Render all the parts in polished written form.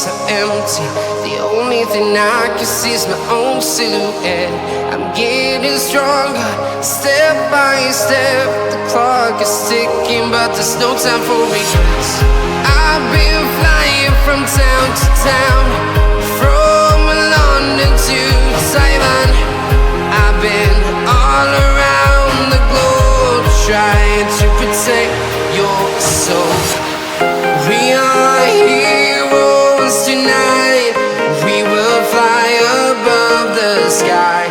so empty. The only thing I can see is my own silhouette. I'm getting stronger, step by step. The clock is ticking, but there's no time for regrets. I've been flying from town to town, from London to Taiwan. I've been all around the globe, trying to protect your soul. We are heroes tonight. We will fly above the sky.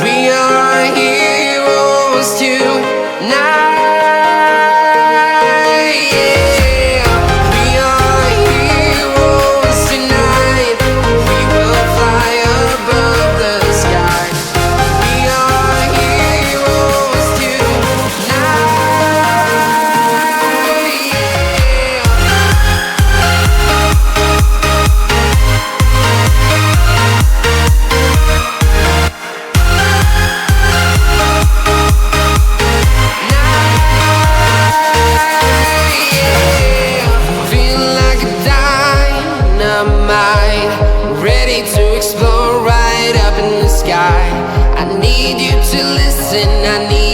We are heroes tonight. Yeah. We are heroes tonight. We will fly above the sky. We are heroes tonight. Ready to explore right up in the sky. I need you to listen, I need